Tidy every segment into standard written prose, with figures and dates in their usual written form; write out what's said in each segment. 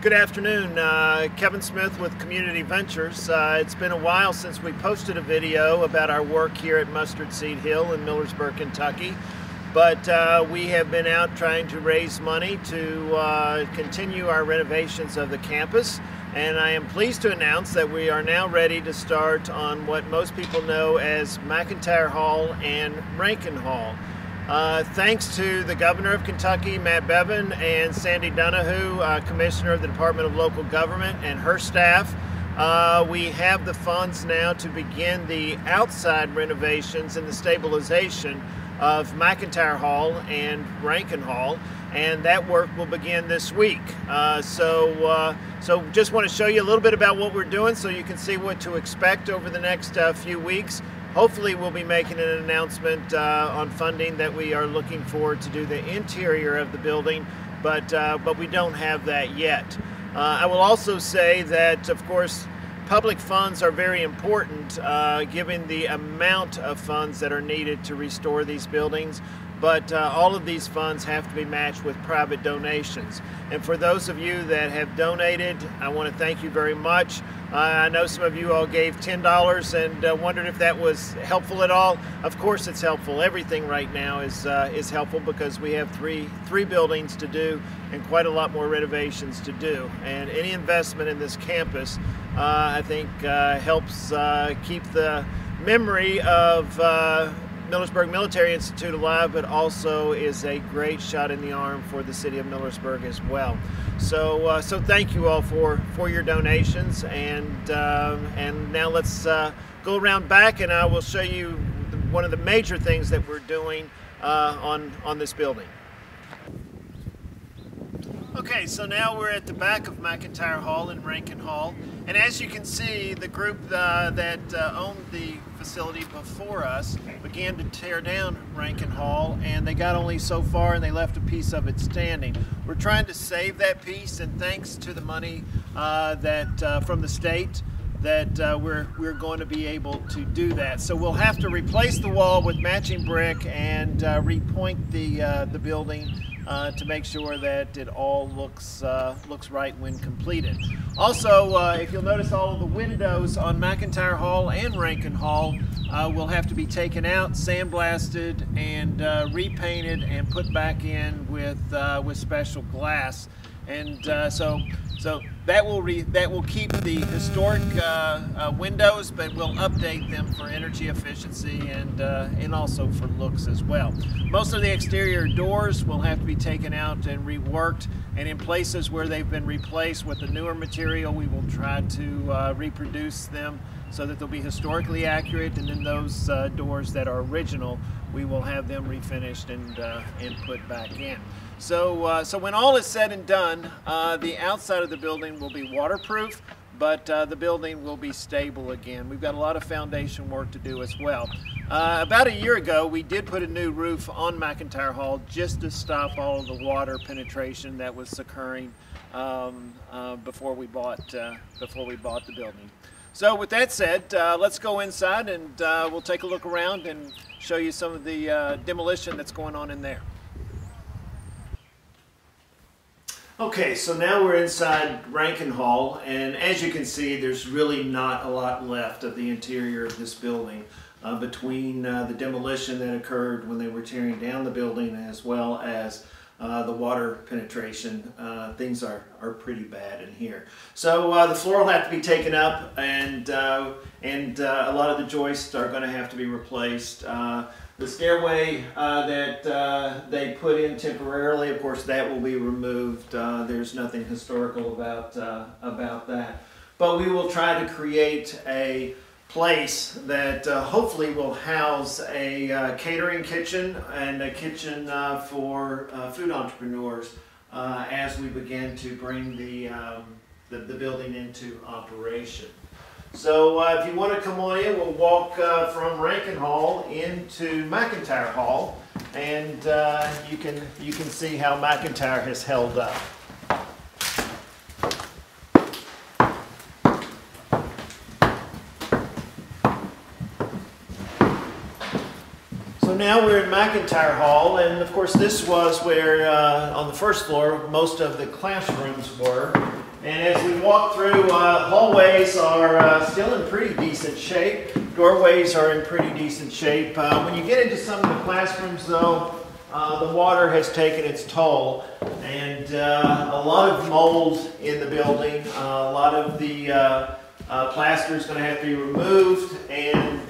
Good afternoon, Kevin Smith with Community Ventures. It's been a while since we posted a video about our work here at Mustard Seed Hill in Millersburg, Kentucky. But we have been out trying to raise money to continue our renovations of the campus. And I am pleased to announce that we are now ready to start on what most people know as McIntyre Hall and Rankin Hall. Thanks to the Governor of Kentucky, Matt Bevin, and Sandy Donahue, Commissioner of the Department of Local Government, and her staff, we have the funds now to begin the outside renovations and the stabilization of McIntyre Hall and Rankin Hall, and that work will begin this week. So just want to show you a little bit about what we're doing so you can see what to expect over the next few weeks. Hopefully we'll be making an announcement on funding that we are looking for to do the interior of the building, but we don't have that yet. I will also say that, of course, public funds are very important given the amount of funds that are needed to restore these buildings, but all of these funds have to be matched with private donations. And for those of you that have donated, I want to thank you very much. I know some of you all gave $10 and wondered if that was helpful at all. Of course it's helpful. Everything right now is helpful because we have three buildings to do and quite a lot more renovations to do. And any investment in this campus, I think, helps keep the memory of Millersburg Military Institute alive, but also is a great shot in the arm for the city of Millersburg as well. So thank you all for your donations, and now let's go around back, and I will show you one of the major things that we're doing on this building. Okay, so now we're at the back of McIntyre Hall and Rankin Hall, and as you can see, the group that owned the facility before us began to tear down Rankin Hall, and they got only so far and they left a piece of it standing. We're trying to save that piece, and thanks to the money from the state, that we're going to be able to do that. So we'll have to replace the wall with matching brick and repoint the building to make sure that it all looks right when completed. Also, if you'll notice, all of the windows on McIntyre Hall and Rankin Hall will have to be taken out, sandblasted, and repainted and put back in with special glass. And so that will keep the historic windows, but we'll update them for energy efficiency and also for looks as well. Most of the exterior doors will have to be taken out and reworked, and in places where they've been replaced with the newer material, we will try to reproduce them so that they'll be historically accurate, and then those doors that are original, we will have them refinished and put back in. So when all is said and done, the outside of the building will be waterproof, but the building will be stable again. We've got a lot of foundation work to do as well. About a year ago, we did put a new roof on McIntyre Hall just to stop all of the water penetration that was occurring before we bought the building. So with that said, let's go inside and we'll take a look around and show you some of the demolition that's going on in there. Okay, so now we're inside Rankin Hall, and as you can see, there's really not a lot left of the interior of this building between the demolition that occurred when they were tearing down the building, as well as the water penetration. Things are pretty bad in here. So the floor will have to be taken up, and a lot of the joists are going to have to be replaced. The stairway that they put in temporarily, of course, that will be removed. There's nothing historical about that. But we will try to create a place that hopefully will house a catering kitchen and a kitchen for food entrepreneurs as we begin to bring the building into operation. So if you want to come on in, we'll walk from Rankin Hall into McIntyre Hall, and you can see how McIntyre has held up. So now we're in McIntyre Hall, and of course this was where on the first floor most of the classrooms were. And as we walk through, hallways are still in pretty decent shape. Doorways are in pretty decent shape. When you get into some of the classrooms though, the water has taken its toll, and a lot of mold in the building. A lot of the plaster is going to have to be removed, and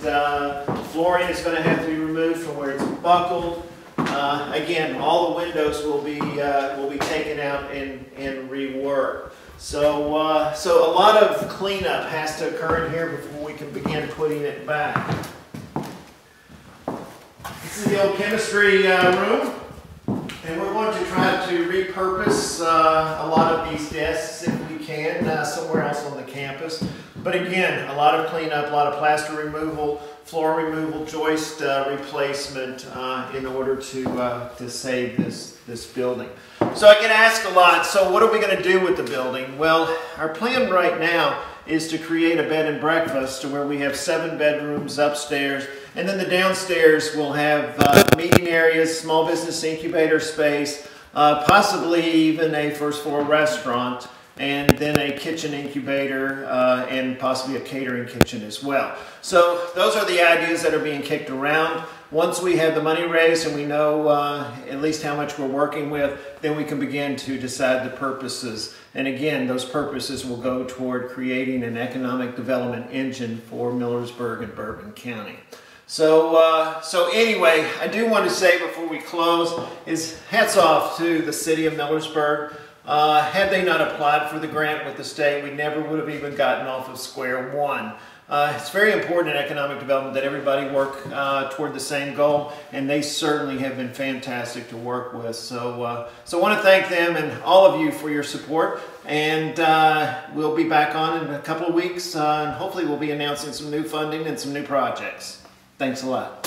flooring is going to have to be removed from where it's buckled. Again, all the windows will be taken out and reworked. So, so a lot of cleanup has to occur in here before we can begin putting it back. This is the old chemistry room, and we're going to try to repurpose a lot of these desks if we can somewhere else on the campus. But again, a lot of cleanup, a lot of plaster removal, floor removal, joist replacement in order to save this building. So I get asked a lot, so what are we going to do with the building? Well, our plan right now is to create a bed and breakfast to where we have 7 bedrooms upstairs, and then the downstairs will have meeting areas, small business incubator space, possibly even a first floor restaurant, and then a kitchen incubator and possibly a catering kitchen as well. So those are the ideas that are being kicked around. Once we have the money raised and we know at least how much we're working with, then we can begin to decide the purposes. And again, those purposes will go toward creating an economic development engine for Millersburg and Bourbon County. So, so anyway, I do want to say before we close is hats off to the city of Millersburg. Had they not applied for the grant with the state, we never would have even gotten off of square one. It's very important in economic development that everybody work toward the same goal, and they certainly have been fantastic to work with. So, so I want to thank them and all of you for your support, and we'll be back on in a couple of weeks, and hopefully we'll be announcing some new funding and some new projects. Thanks a lot.